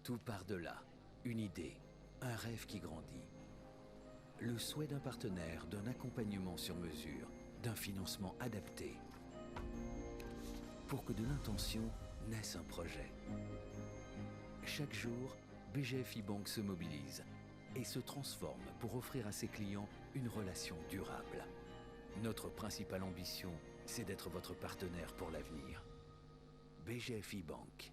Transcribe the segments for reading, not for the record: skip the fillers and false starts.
Tout part de là. Une idée, un rêve qui grandit. Le souhait d'un partenaire, d'un accompagnement sur mesure, d'un financement adapté. Pour que de l'intention naisse un projet. Chaque jour, BGFI Banque se mobilise et se transforme pour offrir à ses clients une relation durable. Notre principale ambition, c'est d'être votre partenaire pour l'avenir. BGFI Banque.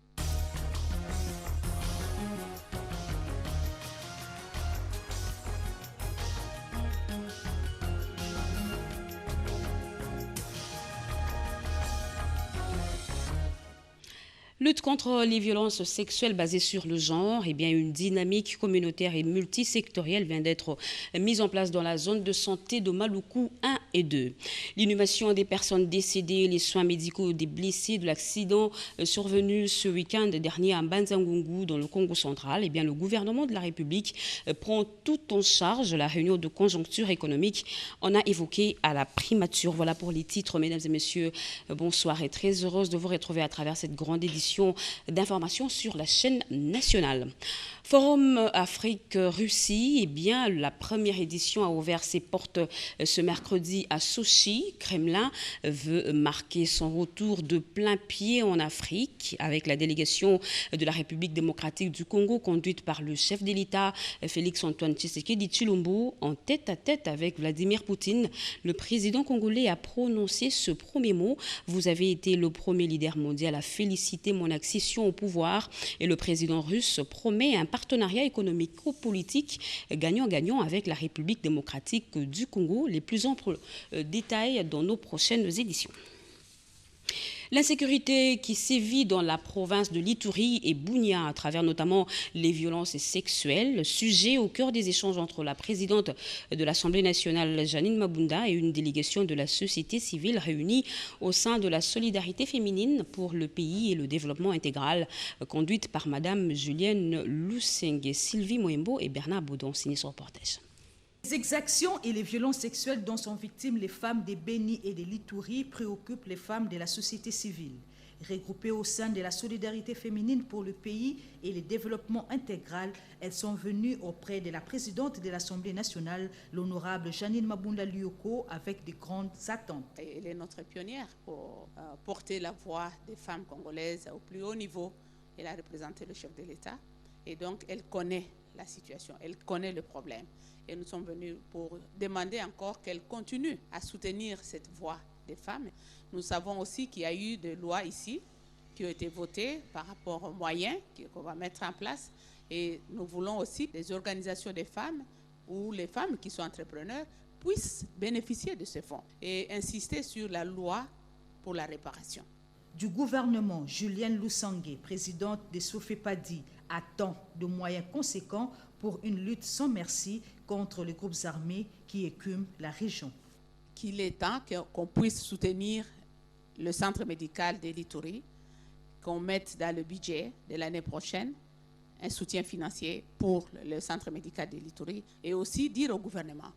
Lutte contre les violences sexuelles basées sur le genre, eh bien une dynamique communautaire et multisectorielle vient d'être mise en place dans la zone de santé de Maluku 1 et 2. L'inhumation des personnes décédées, les soins médicaux des blessés de l'accident survenu ce week-end dernier à Banzangungu dans le Congo central, eh bien le gouvernement de la République prend tout en charge. La réunion de conjoncture économique en a évoqué à la primature. Voilà pour les titres, mesdames et messieurs. Bonsoir et très heureuse de vous retrouver à travers cette grande édition d'informations sur la chaîne nationale. Forum Afrique-Russie, eh bien, la première édition a ouvert ses portes ce mercredi à Sochi. Kremlin veut marquer son retour de plein pied en Afrique avec la délégation de la République démocratique du Congo conduite par le chef de l'État Félix-Antoine Tshisekedi Tshilombo en tête-à-tête avec Vladimir Poutine. Le président congolais a prononcé ce premier mot. Vous avez été le premier leader mondial à féliciter mon accession au pouvoir et le président russe promet un partenariat économico-politique gagnant-gagnant avec la République démocratique du Congo. Les plus amples détails dans nos prochaines éditions. L'insécurité qui sévit dans la province de l'Ituri et Bunia à travers notamment les violences sexuelles, sujet au cœur des échanges entre la présidente de l'Assemblée nationale Janine Mabunda et une délégation de la société civile réunie au sein de la solidarité féminine pour le pays et le développement intégral, conduite par Madame Julienne Lusenge, Sylvie Moembo et Bernard Baudon. Signé ce reportage. Les exactions et les violences sexuelles dont sont victimes les femmes des Béni et des Lituri préoccupent les femmes de la société civile. Regroupées au sein de la solidarité féminine pour le pays et le développement intégral, elles sont venues auprès de la présidente de l'Assemblée nationale, l'honorable Janine Mabunda Lyoko, avec de grandes attentes. Elle est notre pionnière pour porter la voix des femmes congolaises au plus haut niveau. Elle a représenté le chef de l'État et donc elle connaît la situation, elle connaît le problème. Et nous sommes venus pour demander encore qu'elle continue à soutenir cette voix des femmes. Nous savons aussi qu'il y a eu des lois ici qui ont été votées par rapport aux moyens qu'on va mettre en place. Et nous voulons aussi des organisations des femmes où les femmes qui sont entrepreneurs puissent bénéficier de ces fonds et insister sur la loi pour la réparation. Du gouvernement, Julienne Lusenge, présidente de Sofepadi, attend de moyens conséquents pour une lutte sans merci contre les groupes armés qui écument la région. Qu'il est temps qu'on puisse soutenir le centre médical de l'Ituri, qu'on mette dans le budget de l'année prochaine un soutien financier pour le centre médical de l'Ituri et aussi dire au gouvernement,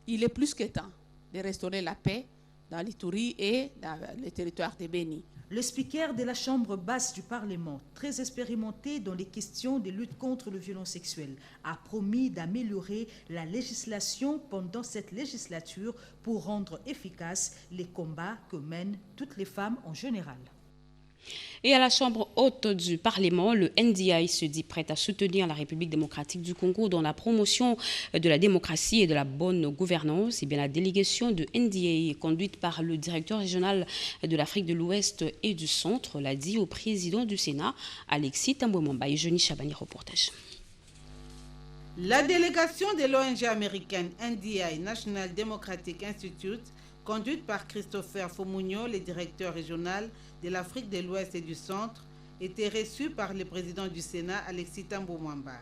il est plus que temps de restaurer la paix dans l'Ituri et dans le territoire de Béni. Le speaker de la Chambre basse du Parlement, très expérimenté dans les questions de lutte contre le violence sexuelle, a promis d'améliorer la législation pendant cette législature pour rendre efficaces les combats que mènent toutes les femmes en général. Et à la Chambre haute du Parlement, le NDI se dit prêt à soutenir la République démocratique du Congo dans la promotion de la démocratie et de la bonne gouvernance. Et bien, la délégation de NDI, conduite par le directeur régional de l'Afrique de l'Ouest et du Centre, l'a dit au président du Sénat, Alexis Tambouemamba et Johnny Chabani, reportage. La délégation de l'ONG américaine NDI, National Democratic Institute, conduite par Christopher Fomunyo, le directeur régional de l'Afrique de l'Ouest et du Centre, était reçue par le président du Sénat, Alexis Tambouemamba.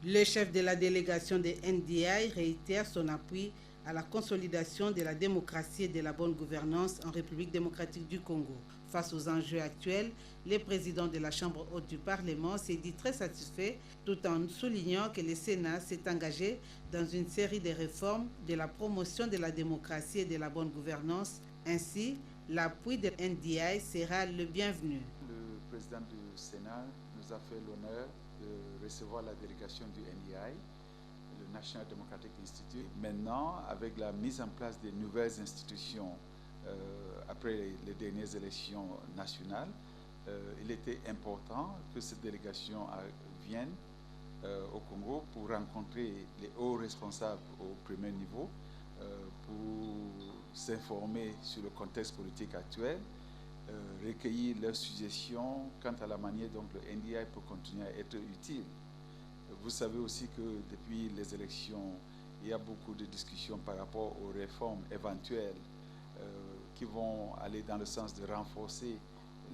Le chef de la délégation de NDI réitère son appui à la consolidation de la démocratie et de la bonne gouvernance en République démocratique du Congo. Face aux enjeux actuels, le président de la Chambre haute du Parlement s'est dit très satisfait tout en soulignant que le Sénat s'est engagé dans une série de réformes de la promotion de la démocratie et de la bonne gouvernance. Ainsi, l'appui de NDI sera le bienvenu. Le président du Sénat nous a fait l'honneur de recevoir la délégation du NDI, le National Democratic Institute. Maintenant, avec la mise en place des nouvelles institutions après les dernières élections nationales, il était important que cette délégation vienne au Congo pour rencontrer les hauts responsables au premier niveau, pour s'informer sur le contexte politique actuel, recueillir leurs suggestions quant à la manière dont le NDI peut continuer à être utile. Vous savez aussi que depuis les élections, il y a beaucoup de discussions par rapport aux réformes éventuelles qui vont aller dans le sens de renforcer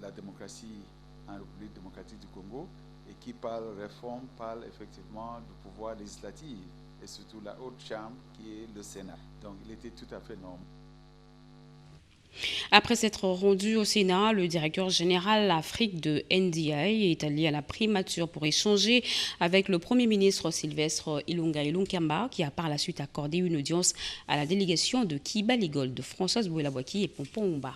la démocratie en République démocratique du Congo, et qui parle réforme, parle effectivement du pouvoir législatif et surtout la haute chambre qui est le Sénat. Donc il était tout à fait normal. Après s'être rendu au Sénat, le directeur général Afrique de NDI est allé à la primature pour échanger avec le Premier ministre Sylvestre Ilunga Ilunkamba, qui a par la suite accordé une audience à la délégation de Kibali Gold de Françoise Bouelabouaki et Pompon Oumba.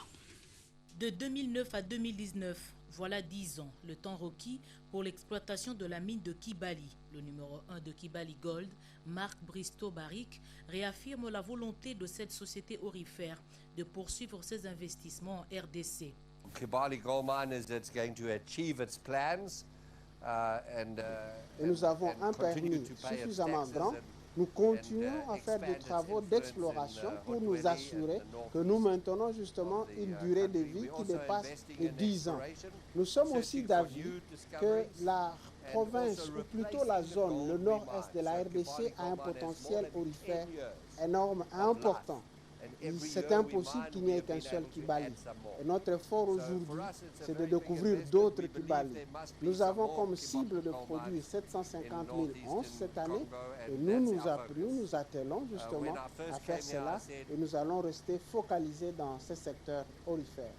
De 2009 à 2019, voilà 10 ans, le temps requis pour l'exploitation de la mine de Kibali. Le numéro 1 de Kibali Gold, Marc Bristow Barrick, réaffirme la volonté de cette société aurifère de poursuivre ses investissements en RDC. Kibali Gold Mine is going to achieve its plans, et nous avons un permis suffisamment grand. Nous continuons à faire des travaux d'exploration pour nous assurer que nous maintenons justement une durée de vie qui dépasse les 10 ans. Nous sommes aussi d'avis que la province, ou plutôt la zone, le nord-est de la RDC, a un potentiel aurifère énorme et important. C'est impossible qu'il n'y ait qu'un seul Kibali. Et notre effort aujourd'hui, c'est de découvrir d'autres Kibali. Nous avons comme cible de produire 750 000 onces cette année, et nous attelons justement à faire cela, et nous allons rester focalisés dans ce secteur aurifère.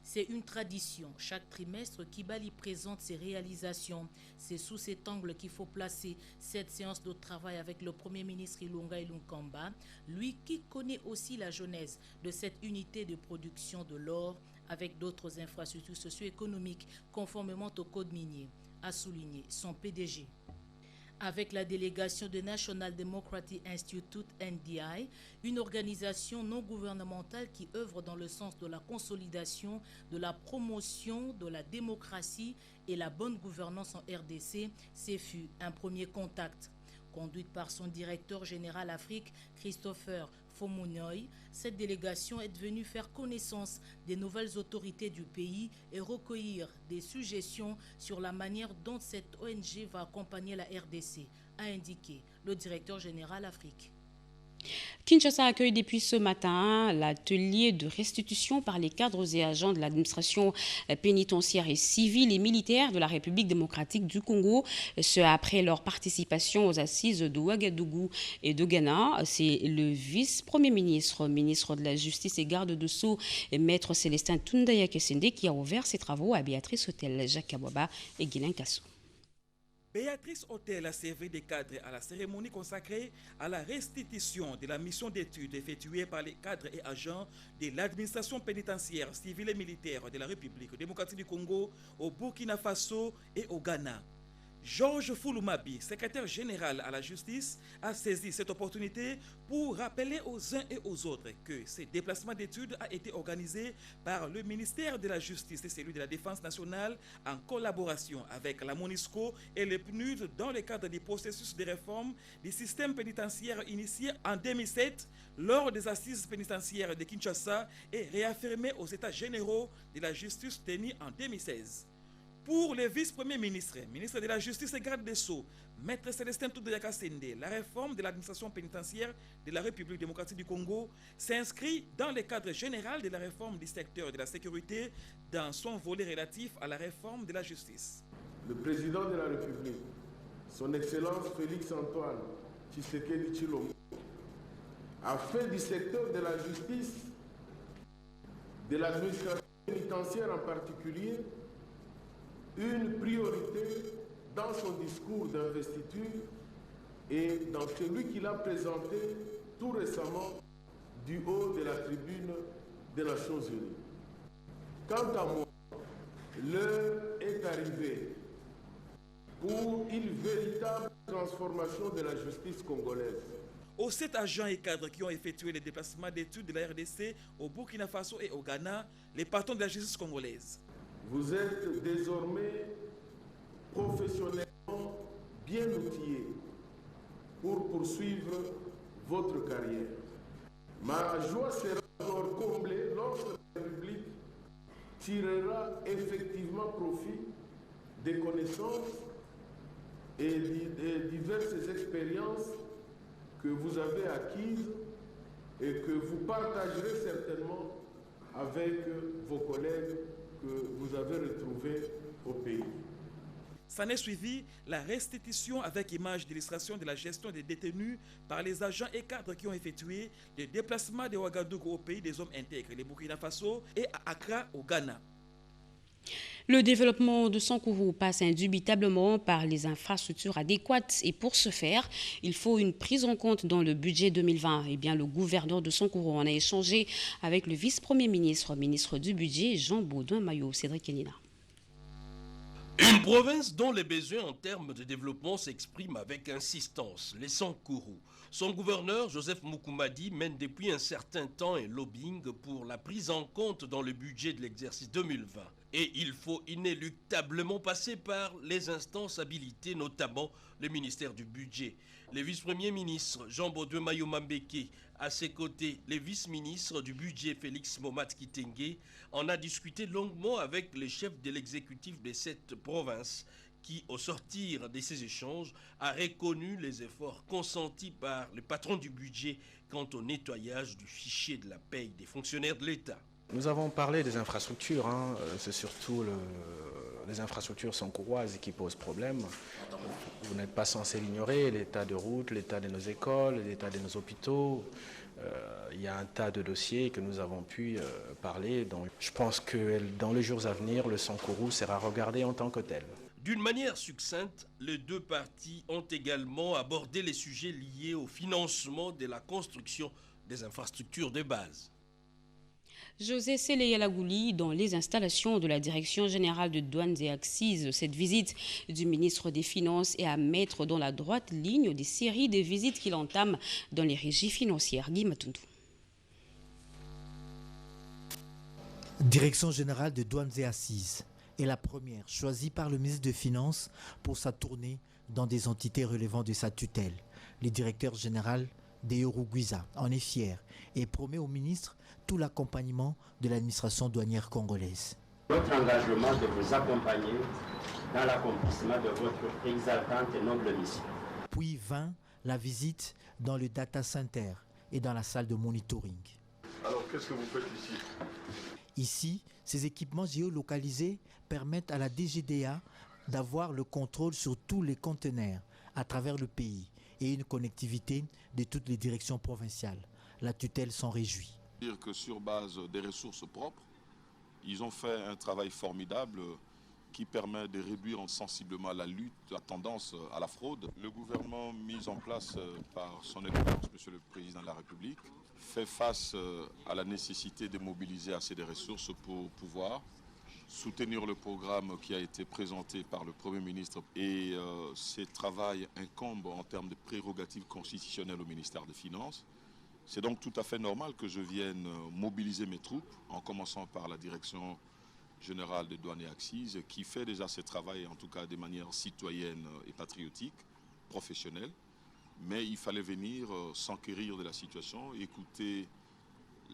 C'est une tradition. Chaque trimestre, Kibali présente ses réalisations. C'est sous cet angle qu'il faut placer cette séance de travail avec le Premier ministre Ilunga Ilunkamba, lui qui connaît aussi la genèse de cette unité de production de l'or avec d'autres infrastructures socio-économiques conformément au code minier, a souligné son PDG. Avec la délégation de National Democratic Institute NDI, une organisation non gouvernementale qui œuvre dans le sens de la consolidation, de la promotion de la démocratie et la bonne gouvernance en RDC, ce fut un premier contact. Conduite par son directeur général Afrique, Christopher Fomunyoy, cette délégation est venue faire connaissance des nouvelles autorités du pays et recueillir des suggestions sur la manière dont cette ONG va accompagner la RDC, a indiqué le directeur général Afrique. Kinshasa accueille depuis ce matin l'atelier de restitution par les cadres et agents de l'administration pénitentiaire et civile et militaire de la République démocratique du Congo, ce après leur participation aux assises de Ouagadougou et de Ghana. C'est le vice-premier ministre, ministre de la Justice et garde de Sceaux, maître Célestin Tundaya Kesende, qui a ouvert ses travaux à Béatrice Hôtel, Jacques Kabouaba et Guilain Kassou. Béatrice Hôtel a servi de cadre à la cérémonie consacrée à la restitution de la mission d'études effectuée par les cadres et agents de l'administration pénitentiaire civile et militaire de la République démocratique du Congo au Burkina Faso et au Ghana. Georges Fouloumabi, secrétaire général à la justice, a saisi cette opportunité pour rappeler aux uns et aux autres que ce déplacement d'études a été organisé par le ministère de la Justice et celui de la Défense nationale en collaboration avec la MONUSCO et le PNUD dans le cadre du processus de réforme du système pénitentiaire initié en 2007 lors des assises pénitentiaires de Kinshasa et réaffirmé aux États généraux de la justice tenus en 2016. Pour le vice-premier ministre, ministre de la Justice et garde des Sceaux, maître Célestin Tundaya Kesende, la réforme de l'administration pénitentiaire de la République démocratique du Congo s'inscrit dans le cadre général de la réforme du secteur de la sécurité dans son volet relatif à la réforme de la justice. Le président de la République, son Excellence Félix Antoine Tshisekedi Tshilombo, a fait du secteur de la justice, de l'administration pénitentiaire en particulier, une priorité dans son discours d'investiture et dans celui qu'il a présenté tout récemment du haut de la tribune des Nations Unies. Quant à moi, L'heure est arrivée pour une véritable transformation de la justice congolaise. Aux 7 agents et cadres qui ont effectué les déplacements d'études de la RDC au Burkina Faso et au Ghana, les patrons de la justice congolaise. Vous êtes désormais professionnellement bien outillés pour poursuivre votre carrière. Ma joie sera alors comblée lorsque la République tirera effectivement profit des connaissances et des diverses expériences que vous avez acquises et que vous partagerez certainement avec vos collègues que vous avez retrouvés au pays. S'en est suivi la restitution avec image d'illustration de la gestion des détenus par les agents et cadres qui ont effectué des déplacements de Ouagadougou au pays des hommes intègres, les Burkina Faso, et à Accra au Ghana. Le développement de Sankourou passe indubitablement par les infrastructures adéquates et pour ce faire, il faut une prise en compte dans le budget 2020. Eh bien, le gouverneur de Sankourou en a échangé avec le vice-premier ministre, ministre du budget, Jean Baudouin-Maillot. Cédric Kenina. Une province dont les besoins en termes de développement s'expriment avec insistance, les Sankourou. Son gouverneur, Joseph Moukoumadi, mène depuis un certain temps un lobbying pour la prise en compte dans le budget de l'exercice 2020. Et il faut inéluctablement passer par les instances habilitées, notamment le ministère du budget. Le vice-premier ministre Jean Baudouin-Maillot Mambeke, à ses côtés, le vice-ministre du budget Félix Momat Kitenge, en a discuté longuement avec les chefs de l'exécutif de cette province qui, au sortir de ces échanges, a reconnu les efforts consentis par le patron du budget quant au nettoyage du fichier de la paye des fonctionnaires de l'État. Nous avons parlé des infrastructures, c'est surtout les infrastructures sankouroises qui posent problème. Vous n'êtes pas censé l'ignorer, l'état de route, l'état de nos écoles, l'état de nos hôpitaux. Il y a un tas de dossiers que nous avons pu parler. Donc, je pense que dans les jours à venir, le Sankourou sera regardé en tant que tel. D'une manière succincte, les deux parties ont également abordé les sujets liés au financement de la construction des infrastructures de base. José Sélé-Yalagouli dans les installations de la Direction générale de douanes et accises. Cette visite du ministre des Finances est à mettre dans la droite ligne des séries de visites qu'il entame dans les régies financières. Guy Matundu. Direction générale de douanes et accises est la première choisie par le ministre des Finances pour sa tournée dans des entités relevant de sa tutelle. Le directeur général Deyoru Guiza en est fier et promet au ministre tout l'accompagnement de l'administration douanière congolaise. Notre engagement de vous accompagner dans l'accomplissement de votre exaltante et noble mission. Puis vint la visite dans le data center et dans la salle de monitoring. Alors qu'est-ce que vous faites ici? Ici, ces équipements géolocalisés permettent à la DGDA d'avoir le contrôle sur tous les conteneurs à travers le pays et une connectivité de toutes les directions provinciales. La tutelle s'en réjouit. Dire que sur base des ressources propres, ils ont fait un travail formidable qui permet de réduire sensiblement la lutte, la tendance à la fraude. Le gouvernement mis en place par son Excellence, Monsieur le Président de la République, fait face à la nécessité de mobiliser assez de ressources pour pouvoir soutenir le programme qui a été présenté par le Premier ministre. Et ce travail incombe en termes de prérogatives constitutionnelles au ministère des Finances. C'est donc tout à fait normal que je vienne mobiliser mes troupes, en commençant par la Direction générale des douanes et accises, qui fait déjà ce travail, en tout cas de manière citoyenne et patriotique, professionnelle. Mais il fallait venir s'enquérir de la situation, écouter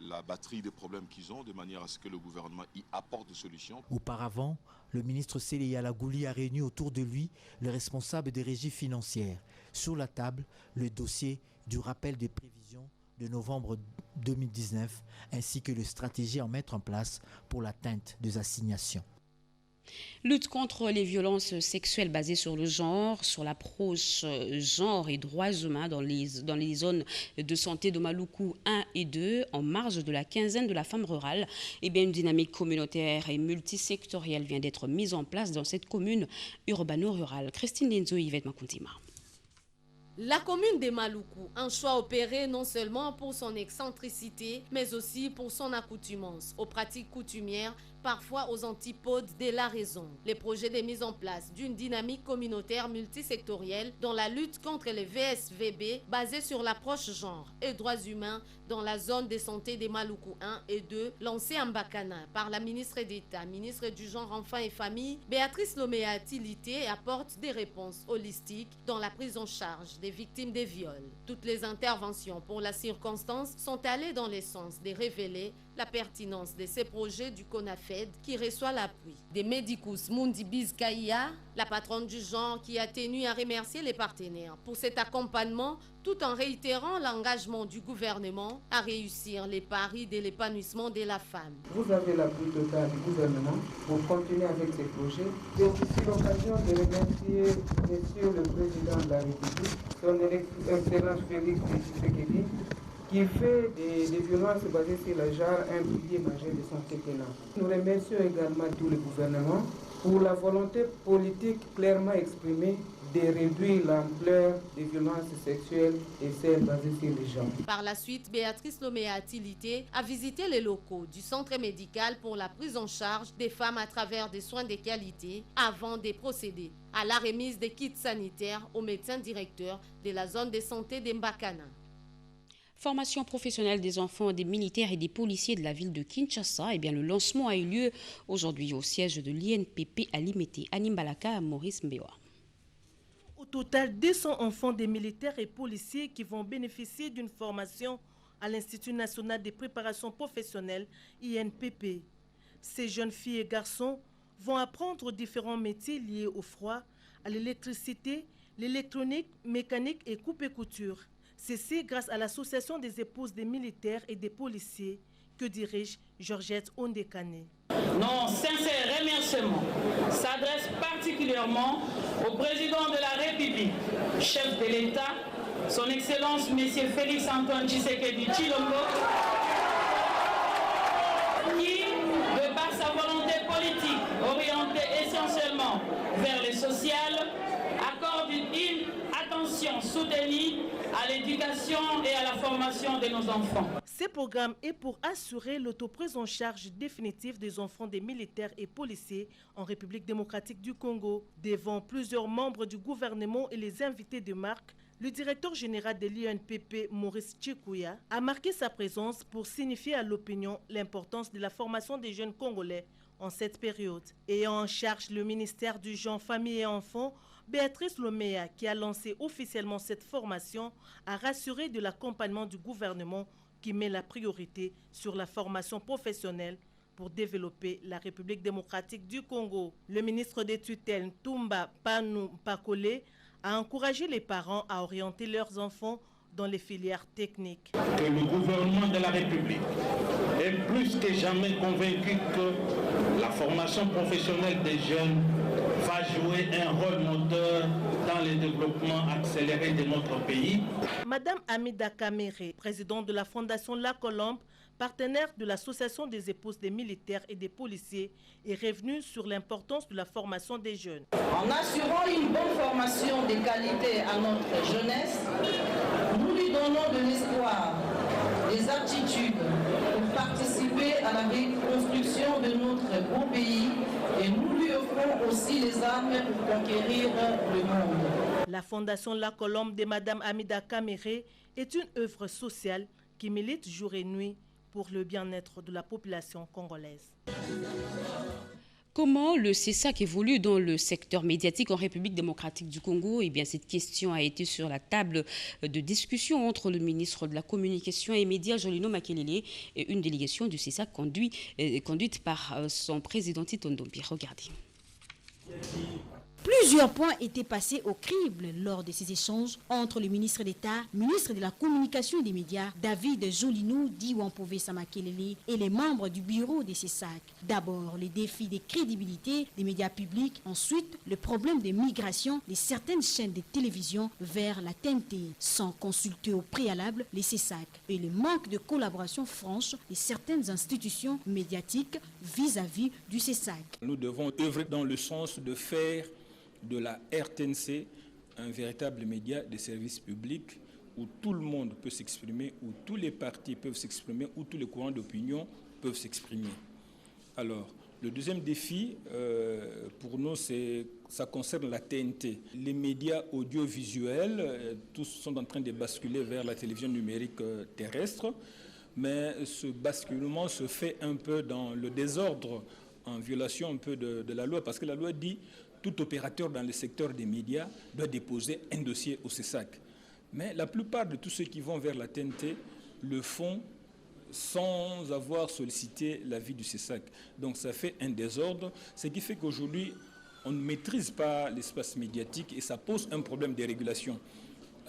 la batterie des problèmes qu'ils ont, de manière à ce que le gouvernement y apporte des solutions. Auparavant, le ministre Sélé-Yalagouli a réuni autour de lui les responsables des régies financières. Sur la table, le dossier du rappel des prévisions de novembre 2019, ainsi que les stratégies à mettre en place pour l'atteinte des assignations. Lutte contre les violences sexuelles basées sur le genre, sur l'approche genre et droits humains dans les zones de santé de Maluku 1 et 2, en marge de la quinzaine de la femme rurale. Eh bien, une dynamique communautaire et multisectorielle vient d'être mise en place dans cette commune urbano-rurale. Christine Lenzo, Yvette Makuntima. La commune de Maluku, un choix opéré non seulement pour son excentricité, mais aussi pour son accoutumance aux pratiques coutumières parfois aux antipodes de la raison. Les projets de mise en place d'une dynamique communautaire multisectorielle dans la lutte contre les VSVB basée sur l'approche genre et droits humains dans la zone de santé des Maluku 1 et 2, lancée en Mbakana par la ministre d'État, ministre du Genre, Enfants et Famille, Béatrice Lomea Tilité, apporte des réponses holistiques dans la prise en charge des victimes des viols. Toutes les interventions pour la circonstance sont allées dans le sens de révéler la pertinence de ces projets du CONAFED qui reçoit l'appui des Medicus Mundi Bizkaïa, la patronne du genre, qui a tenu à remercier les partenaires pour cet accompagnement tout en réitérant l'engagement du gouvernement à réussir les paris de l'épanouissement de la femme. Vous avez l'appui total du gouvernement pour continuer avec ces projets. C'est aussi l'occasion de remercier Monsieur le Président de la République, son Excellence Félix Tshisekedi, qui fait des violences basées sur le genre un pilier majeur de son quinquennat. Nous remercions également tout le gouvernement pour la volonté politique clairement exprimée de réduire l'ampleur des violences sexuelles et celles basées sur les genres. Par la suite, Béatrice Lomea Tilité a visité les locaux du centre médical pour la prise en charge des femmes à travers des soins de qualité avant de procéder à la remise des kits sanitaires au médecin directeur de la zone de santé d'Mbakana. Formation professionnelle des enfants, des militaires et des policiers de la ville de Kinshasa. Le lancement a eu lieu aujourd'hui au siège de l'INPP à Limete, à Nimbalaka, à Maurice Mbewa. Au total, 200 enfants des militaires et policiers qui vont bénéficier d'une formation à l'Institut national de préparation professionnelle, INPP. Ces jeunes filles et garçons vont apprendre différents métiers liés au froid, à l'électricité, l'électronique, mécanique et coupe et couture. Ceci grâce à l'association des épouses des militaires et des policiers que dirige Georgette Ondekane. Nos sincères remerciements s'adressent particulièrement au président de la République, chef de l'État, son Excellence M. Félix Antoine Tshisekedi Tshilombo, qui, de par sa volonté politique orientée essentiellement vers le social, accorde une attention soutenue à l'éducation et à la formation de nos enfants. Ce programme est pour assurer l'autoprise en charge définitive des enfants des militaires et policiers en République démocratique du Congo. Devant plusieurs membres du gouvernement et les invités de marque, le directeur général de l'INPP, Maurice Tchikouya, a marqué sa présence pour signifier à l'opinion l'importance de la formation des jeunes Congolais en cette période. Ayant en charge le ministère du Genre, Famille et Enfants, Béatrice Lomea, qui a lancé officiellement cette formation, a rassuré de l'accompagnement du gouvernement qui met la priorité sur la formation professionnelle pour développer la République démocratique du Congo. Le ministre des tutelles, Toumba Panou Pakole, a encouragé les parents à orienter leurs enfants dans les filières techniques. Que le gouvernement de la République est plus que jamais convaincu que la formation professionnelle des jeunes va jouer un rôle moteur dans le développement accéléré de notre pays. Madame Amida Kamere, présidente de la Fondation La Colombe, partenaire de l'Association des épouses des militaires et des policiers, est revenue sur l'importance de la formation des jeunes. En assurant une bonne formation de qualité à notre jeunesse, nous lui donnons de l'espoir, des aptitudes pour participer à la reconstruction de notre beau pays et nous lui offrons aussi les armes pour conquérir le monde. La Fondation La Colombe de Madame Amida Kamere est une œuvre sociale qui milite jour et nuit pour le bien-être de la population congolaise. Comment le CESAC évolue dans le secteur médiatique en République démocratique du Congo? Cette question a été sur la table de discussion entre le ministre de la Communication et Médias, Jolino Makelele, et une délégation du CESAC conduite par son président Tito Ndombi. Regardez. Plusieurs points étaient passés au crible lors de ces échanges entre le ministre d'État, ministre de la Communication et des Médias, David Jolino Diwampove Samakelele, et les membres du bureau des CESAC. D'abord, les défis de crédibilité des médias publics. Ensuite, le problème de migration de certaines chaînes de télévision vers la TNT, sans consulter au préalable les CESAC. Et le manque de collaboration franche de certaines institutions médiatiques vis-à-vis du CESAC. Nous devons œuvrer dans le sens de faire de la RTNC un véritable média de service public où tout le monde peut s'exprimer, où tous les partis peuvent s'exprimer, où tous les courants d'opinion peuvent s'exprimer. Alors, Le deuxième défi, pour nous, ça concerne la TNT. Les médias audiovisuels, tous sont en train de basculer vers la télévision numérique terrestre, mais ce basculement se fait un peu dans le désordre, en violation un peu de la loi, parce que la loi dit tout opérateur dans le secteur des médias doit déposer un dossier au CESAC. Mais la plupart de tous ceux qui vont vers la TNT le font sans avoir sollicité l'avis du CESAC. Donc ça fait un désordre, ce qui fait qu'aujourd'hui, on ne maîtrise pas l'espace médiatique et ça pose un problème de régulation.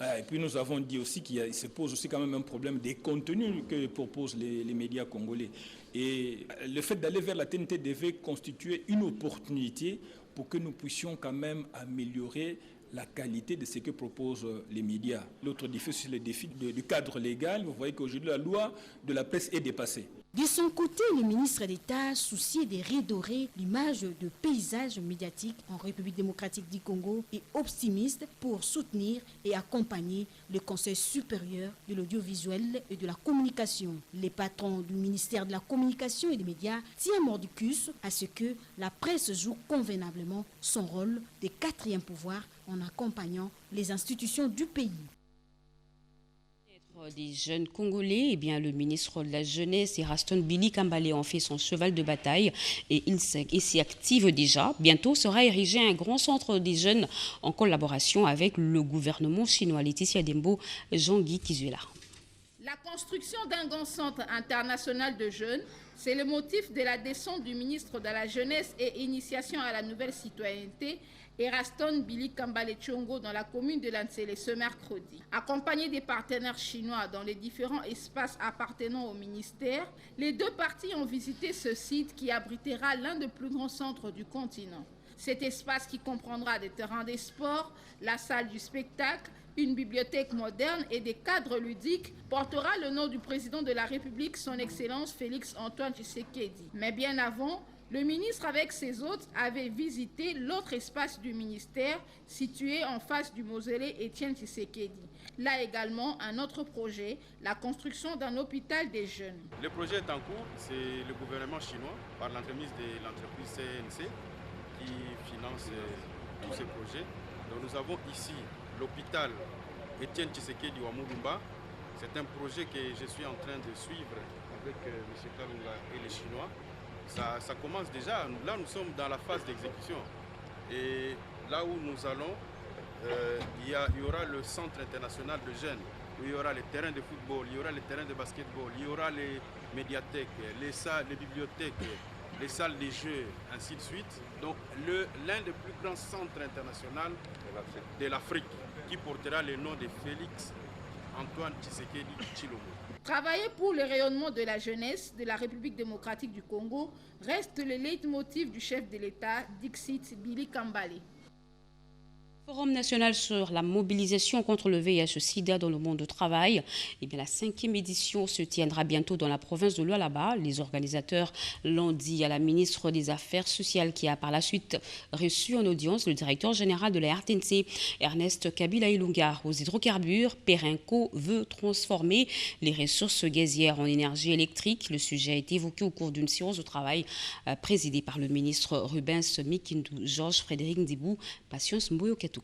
Et puis nous avons dit aussi qu'il se pose aussi quand même un problème des contenus que proposent les médias congolais. Et le fait d'aller vers la TNT devait constituer une opportunité pour que nous puissions quand même améliorer la qualité de ce que proposent les médias. L'autre défi, c'est le défi du cadre légal. Vous voyez qu'aujourd'hui, la loi de la presse est dépassée. De son côté, le ministre d'État, soucié de redorer l'image de paysage médiatique en République démocratique du Congo, est optimiste pour soutenir et accompagner le Conseil supérieur de l'audiovisuel et de la communication. Les patrons du ministère de la Communication et des médias tiennent mordicus à ce que la presse joue convenablement son rôle de quatrième pouvoir en accompagnant les institutions du pays. Des jeunes Congolais, le ministre de la Jeunesse, Eraston Billy Kambale, en fait son cheval de bataille et il s'y active déjà. Bientôt sera érigé un grand centre des jeunes en collaboration avec le gouvernement chinois. Laetitia Dembo, Jean-Guy Kizuela. La construction d'un grand centre international de jeunes, c'est le motif de la descente du ministre de la Jeunesse et Initiation à la nouvelle citoyenneté, Eraston Billy Kambale Tshongo, dans la commune de Lansele ce mercredi. Accompagné des partenaires chinois dans les différents espaces appartenant au ministère, les deux parties ont visité ce site qui abritera l'un des plus grands centres du continent. Cet espace, qui comprendra des terrains de sport, la salle du spectacle, une bibliothèque moderne et des cadres ludiques, portera le nom du président de la République, son Excellence Félix Antoine Tshisekedi. Mais bien avant, le ministre avec ses hôtes avait visité l'autre espace du ministère situé en face du mausolée Étienne Tshisekedi. Là également, un autre projet, la construction d'un hôpital des jeunes. Le projet est en cours, c'est le gouvernement chinois, par l'entremise de l'entreprise CNC, qui finance tous ces projets. Donc nous avons ici l'hôpital Étienne Tshisekedi Wamurumba. C'est un projet que je suis en train de suivre avec M. Kalunga et les Chinois. Ça commence déjà, là nous sommes dans la phase d'exécution. Et là où nous allons, il y aura le centre international de jeunes, où il y aura les terrains de football, il y aura les terrains de basketball, il y aura les médiathèques, les salles, les bibliothèques, les salles des jeux, ainsi de suite. Donc l'un des plus grands centres internationaux de l'Afrique, qui portera le nom de Félix Antoine Tshisekedi Tshilombo. Travailler pour le rayonnement de la jeunesse de la République démocratique du Congo reste le leitmotiv du chef de l'État, Dixit Billy Kambale. Forum national sur la mobilisation contre le VIH-Sida dans le monde du travail. La 5e édition se tiendra bientôt dans la province de Lualaba. Les organisateurs l'ont dit à la ministre des Affaires sociales qui a par la suite reçu en audience le directeur général de la RTNC, Ernest Kabila Ilunga. Aux hydrocarbures, Perenco veut transformer les ressources gazières en énergie électrique. Le sujet a été évoqué au cours d'une séance de travail présidée par le ministre Rubens Mikindu, Georges Frédéric Ndibou, Patience Mboyo-Ketou.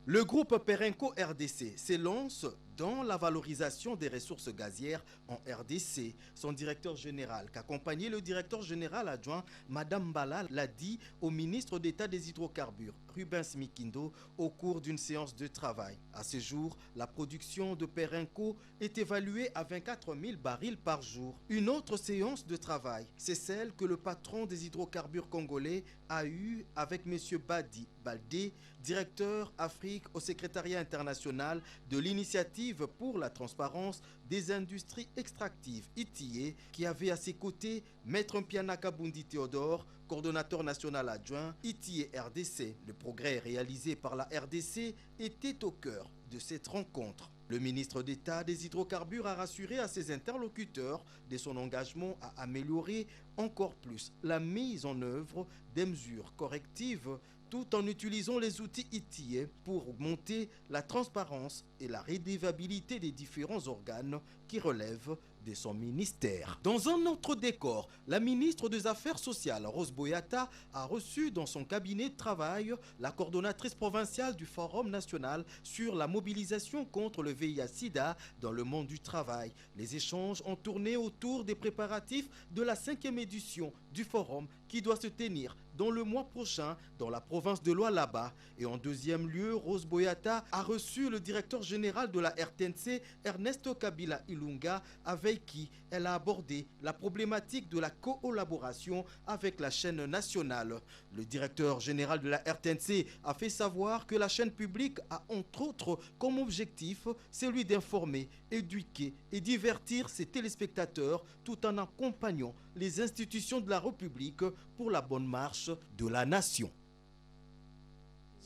Le groupe Perenco RDC s'élance dans la valorisation des ressources gazières en RDC. Son directeur général, qu'accompagnait le directeur général adjoint, Madame Bala, l'a dit au ministre d'État des hydrocarbures, Rubens Mikindo, au cours d'une séance de travail. À ce jour, la production de Perenco est évaluée à 24 000 barils par jour. Une autre séance de travail, c'est celle que le patron des hydrocarbures congolais a eue avec M. Badi Baldé, directeur Afrique au secrétariat international de l'initiative pour la transparence des industries extractives ITIE, qui avait à ses côtés Maître Mpiana Bundi Théodore, coordonnateur national adjoint ITIE RDC. Le progrès réalisé par la RDC était au cœur de cette rencontre. Le ministre d'État des hydrocarbures a rassuré à ses interlocuteurs de son engagement à améliorer encore plus la mise en œuvre des mesures correctives tout en utilisant les outils ITIE pour augmenter la transparence et la rédévabilité des différents organes qui relèvent de son ministère. Dans un autre décor, la ministre des Affaires sociales, Rose Boyata, a reçu dans son cabinet de travail la coordonnatrice provinciale du Forum national sur la mobilisation contre le VIH-Sida dans le monde du travail. Les échanges ont tourné autour des préparatifs de la 5e édition du Forum qui doit se tenir dans le mois prochain dans la province de Lualaba. Et en deuxième lieu, Rose Boyata a reçu le directeur général de la RTNC, Ernesto Kabila Ilunga, avec qui elle a abordé la problématique de la collaboration avec la chaîne nationale. Le directeur général de la RTNC a fait savoir que la chaîne publique a entre autres comme objectif celui d'informer, éduquer et divertir ses téléspectateurs tout en accompagnant les institutions de la République pour la bonne marche de la nation.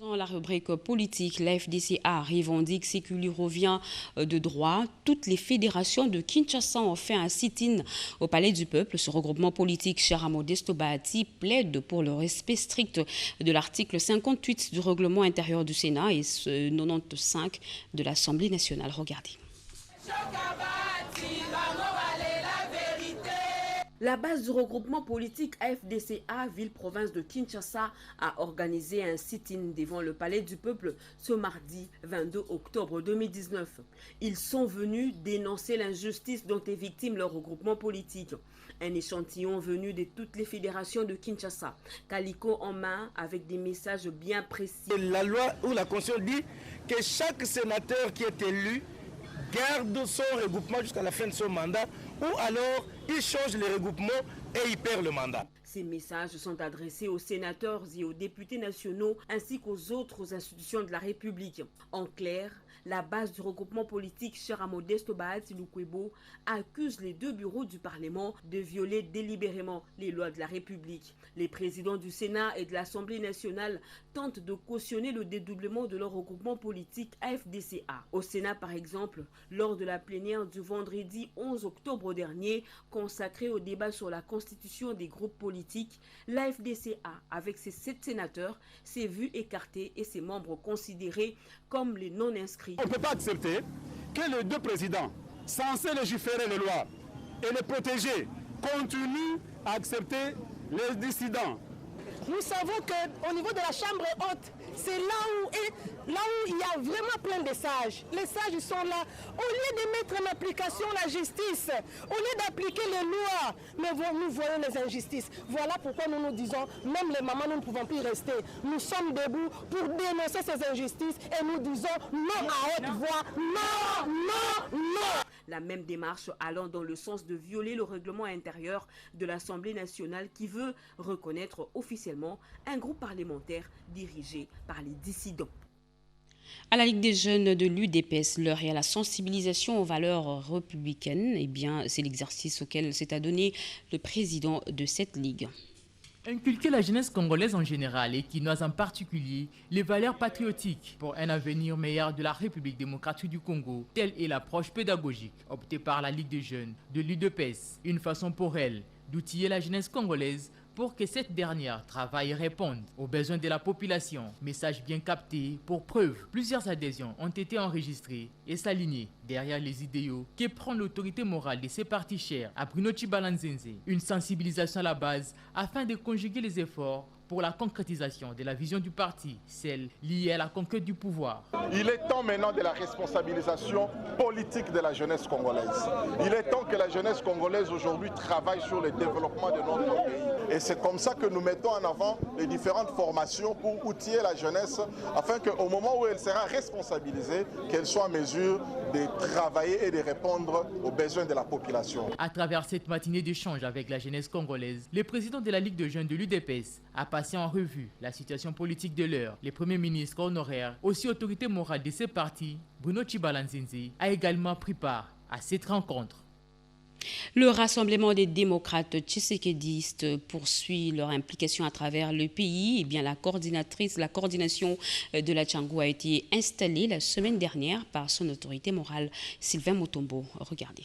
Dans la rubrique politique, la FDCA revendique ce qui lui revient de droit. Toutes les fédérations de Kinshasa ont fait un sit-in au Palais du Peuple. Ce regroupement politique, cher à Modesto Bahati, plaide pour le respect strict de l'article 58 du règlement intérieur du Sénat et ce 95 de l'Assemblée nationale. Regardez. La base du regroupement politique AFDCA, ville-province de Kinshasa, a organisé un sit-in devant le Palais du Peuple ce mardi 22 octobre 2019. Ils sont venus dénoncer l'injustice dont est victime leur regroupement politique. Un échantillon venu de toutes les fédérations de Kinshasa, calico en main avec des messages bien précis. La loi ou la Constitution dit que chaque sénateur qui est élu garde son regroupement jusqu'à la fin de son mandat ou alors il change le regroupement et il perd le mandat. Ces messages sont adressés aux sénateurs et aux députés nationaux ainsi qu'aux autres institutions de la République. En clair, la base du regroupement politique cher à Modesto Bahati Lukwebo accuse les deux bureaux du Parlement de violer délibérément les lois de la République. Les présidents du Sénat et de l'Assemblée nationale tentent de cautionner le dédoublement de leur regroupement politique AFDCA. Au Sénat, par exemple, lors de la plénière du vendredi 11 octobre dernier, consacrée au débat sur la constitution des groupes politiques, l'AFDCA, avec ses 7 sénateurs, s'est vu écarté et ses membres considérés comme les non-inscrits. On ne peut pas accepter que les deux présidents, censés légiférer les lois et les protéger, continuent à accepter les dissidents. Nous savons qu'au niveau de la Chambre haute, c'est là où il y a vraiment plein de sages. Les sages sont là. Au lieu de mettre en application la justice, au lieu d'appliquer les lois, mais nous voyons les injustices. Voilà pourquoi nous nous disons, même les mamans, nous ne pouvons plus rester. Nous sommes debout pour dénoncer ces injustices et nous disons non à haute voix, non, non, non. La même démarche allant dans le sens de violer le règlement intérieur de l'Assemblée nationale qui veut reconnaître officiellement un groupe parlementaire dirigé par les dissidents. À la Ligue des jeunes de l'UDPS, l'heure est à la sensibilisation aux valeurs républicaines. Eh bien, c'est l'exercice auquel s'est adonné le président de cette ligue. Inculquer la jeunesse congolaise en général et quinoise en particulier les valeurs patriotiques pour un avenir meilleur de la République démocratique du Congo. Telle est l'approche pédagogique optée par la Ligue des jeunes de l'UDPS. Une façon pour elle d'outiller la jeunesse congolaise pour que cette dernière travaille et réponde aux besoins de la population. Message bien capté. Pour preuve, plusieurs adhésions ont été enregistrées et s'aligner derrière les idéaux que prend l'autorité morale de ces partis chers à Bruno Chibalanzenze. Une sensibilisation à la base afin de conjuguer les efforts pour la concrétisation de la vision du parti, celle liée à la conquête du pouvoir. Il est temps maintenant de la responsabilisation politique de la jeunesse congolaise. Il est temps que la jeunesse congolaise aujourd'hui travaille sur le développement de notre pays. Et c'est comme ça que nous mettons en avant les différentes formations pour outiller la jeunesse afin qu'au moment où elle sera responsabilisée, qu'elle soit en mesure de travailler et de répondre aux besoins de la population. À travers cette matinée d'échange avec la jeunesse congolaise, le président de la Ligue de jeunes de l'UDPS a passé en revue la situation politique de l'heure. Le premier ministre honoraire, aussi autorité morale de ces partis, Bruno Chibalanzenze, a également pris part à cette rencontre. Le Rassemblement des démocrates tshisekédistes poursuit leur implication à travers le pays. Eh bien, la coordination de la Tchangou a été installée la semaine dernière par son autorité morale, Sylvain Motombo. Regardez.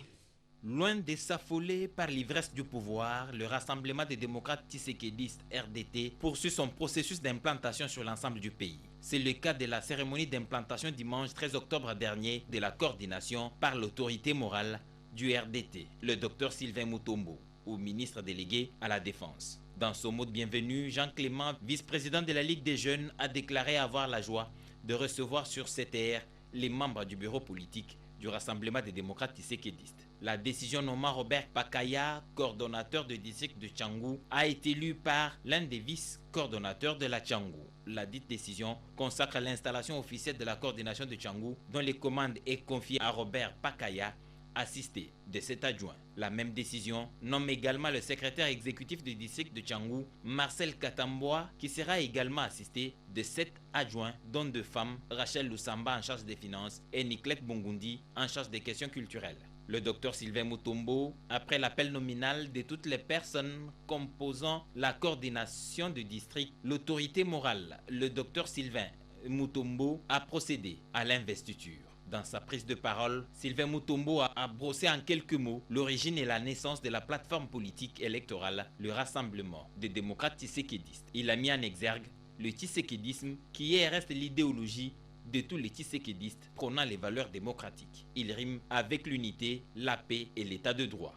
Loin de s'affoler par l'ivresse du pouvoir, le Rassemblement des démocrates tshisekédistes RDT poursuit son processus d'implantation sur l'ensemble du pays. C'est le cas de la cérémonie d'implantation dimanche 13 octobre dernier de la coordination par l'autorité morale du RDT, le docteur Sylvain Mutombo, ou ministre délégué à la Défense. Dans son mot de bienvenue, Jean Clément, vice-président de la Ligue des jeunes, a déclaré avoir la joie de recevoir sur cette terre les membres du bureau politique du Rassemblement des démocrates tshisekidistes. La décision nommant Robert Pakaya, coordonnateur de district de Tchangou, a été lue par l'un des vice-coordonnateurs de la Tchangou. La dite décision consacre l'installation officielle de la coordination de Tchangou, dont les commandes est confiée à Robert Pakaya, assisté de cet adjoint. La même décision nomme également le secrétaire exécutif du district de Tchangou, Marcel Katamboa, qui sera également assisté de 7 adjoints, dont 2 femmes, Rachel Lusamba en charge des finances et Nicolette Bongundi en charge des questions culturelles. Le docteur Sylvain Mutombo, après l'appel nominal de toutes les personnes composant la coordination du district, l'autorité morale, le docteur Sylvain Mutombo, a procédé à l'investiture. Dans sa prise de parole, Sylvain Mutombo a brossé en quelques mots l'origine et la naissance de la plateforme politique électorale, le Rassemblement des démocrates tshisekidistes. Il a mis en exergue le tshisekidisme qui est et reste l'idéologie de tous les tshisekidistes prônant les valeurs démocratiques. Il rime avec l'unité, la paix et l'état de droit.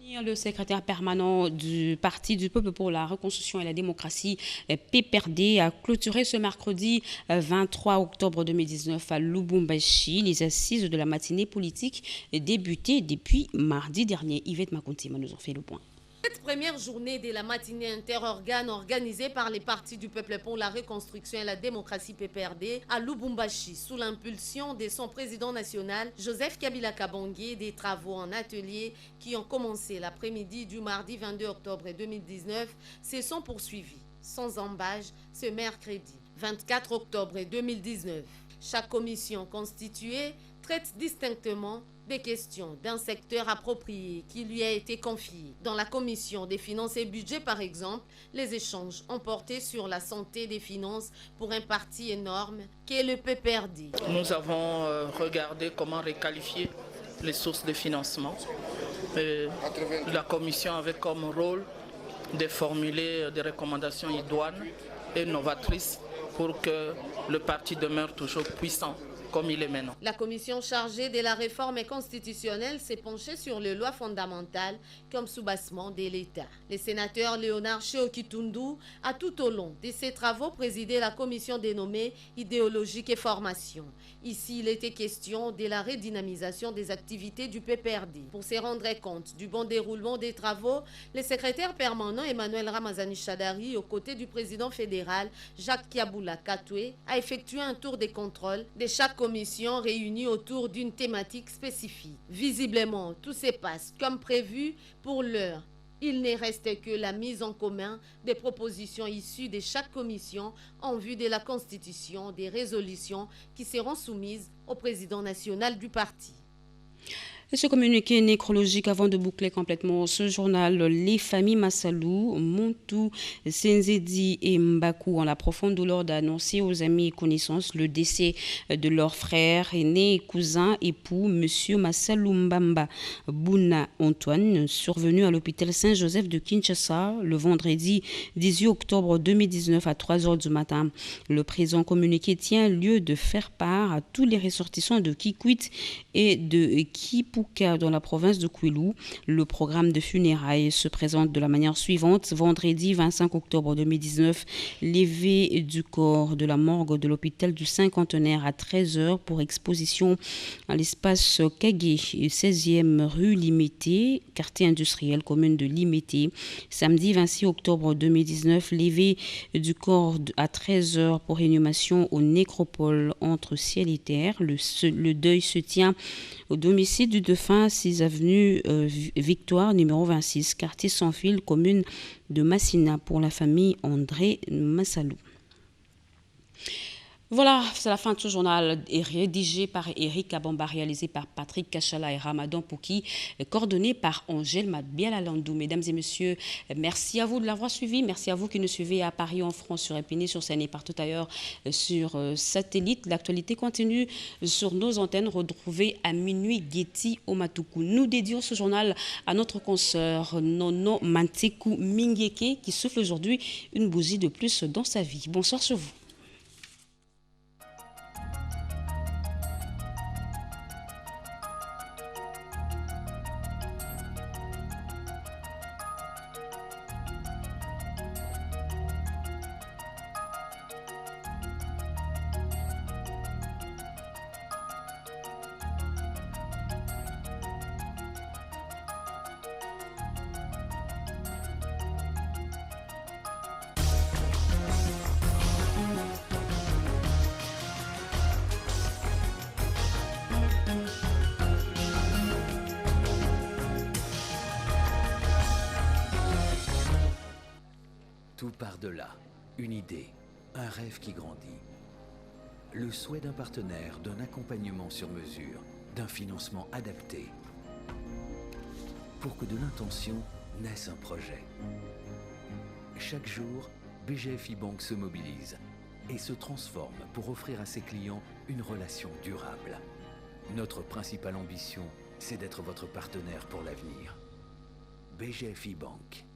Le secrétaire permanent du Parti du Peuple pour la Reconstruction et la Démocratie, PPRD, a clôturé ce mercredi 23 octobre 2019 à Lubumbashi les assises de la matinée politique débutées depuis mardi dernier. Yvette Makontima nous en fait le point. Cette première journée de la matinée interorgane organisée par les partis du peuple pour la reconstruction et la démocratie PPRD à Lubumbashi sous l'impulsion de son président national Joseph Kabila Kabange, des travaux en atelier qui ont commencé l'après-midi du mardi 22 octobre 2019 se sont poursuivis sans embâche ce mercredi 24 octobre 2019. Chaque commission constituée traite distinctement des questions d'un secteur approprié qui lui a été confié. Dans la commission des finances et budget, par exemple, les échanges ont porté sur la santé des finances pour un parti énorme qu'est le PPRD. Nous avons regardé comment requalifier les sources de financement. La commission avait comme rôle de formuler des recommandations idoines et novatrices pour que le parti demeure toujours puissant comme il est maintenant. La commission chargée de la réforme constitutionnelle s'est penchée sur les lois fondamentales comme soubassement de l'État. Le sénateur Léonard Cheokitundu a tout au long de ses travaux présidé la commission dénommée idéologique et formation. Ici, il était question de la redynamisation des activités du PPRD. Pour se rendre compte du bon déroulement des travaux, le secrétaire permanent Emmanuel Ramazani Chadari, aux côtés du président fédéral Jacques Kiaboula Katoué, a effectué un tour de contrôle de chaque commission réunie autour d'une thématique spécifique. Visiblement, tout se passe comme prévu pour l'heure. Il ne reste que la mise en commun des propositions issues de chaque commission en vue de la constitution des résolutions qui seront soumises au président national du parti. Et ce communiqué nécrologique avant de boucler complètement ce journal, les familles Massalou, Montou, Senzedi et Mbakou ont la profonde douleur d'annoncer aux amis et connaissances le décès de leur frère aîné, cousin, époux, monsieur Massalou Mbamba Bouna Antoine, survenu à l'hôpital Saint-Joseph de Kinshasa le vendredi 18 octobre 2019 à 3h du matin. Le présent communiqué tient lieu de faire part à tous les ressortissants de Kikwit et de Kipouka dans la province de Kwilu. Le programme de funérailles se présente de la manière suivante. Vendredi 25 octobre 2019, levée du corps de la morgue de l'hôpital du Cinquantenaire à 13h pour exposition à l'espace Kagé, 16e rue Limité, quartier industriel, commune de Limité. Samedi 26 octobre 2019, levée du corps à 13h pour inhumation au nécropole entre ciel et terre. Le deuil se tient au domicile du défunt, 6 avenue Victoire, numéro 26, quartier Sans Fil, commune de Massina, pour la famille André Massalou. Voilà, c'est la fin de ce journal rédigé par Eric Kabamba, réalisé par Patrick Kachala et Ramadan Pouki, coordonné par Angèle Madbialalandou. Mesdames et messieurs, merci à vous de l'avoir suivi. Merci à vous qui nous suivez à Paris, en France, sur Épinay, sur Seine et partout ailleurs sur satellite. L'actualité continue sur nos antennes. Retrouvez à minuit Getty Omatuku. Nous dédions ce journal à notre consoeur Nono Manteku Mingeke qui souffle aujourd'hui une bougie de plus dans sa vie. Bonsoir sur vous. part de là, une idée, un rêve qui grandit. Le souhait d'un partenaire, d'un accompagnement sur mesure, d'un financement adapté. Pour que de l'intention naisse un projet. Chaque jour, BGFI Bank se mobilise et se transforme pour offrir à ses clients une relation durable. Notre principale ambition, c'est d'être votre partenaire pour l'avenir. BGFI Bank.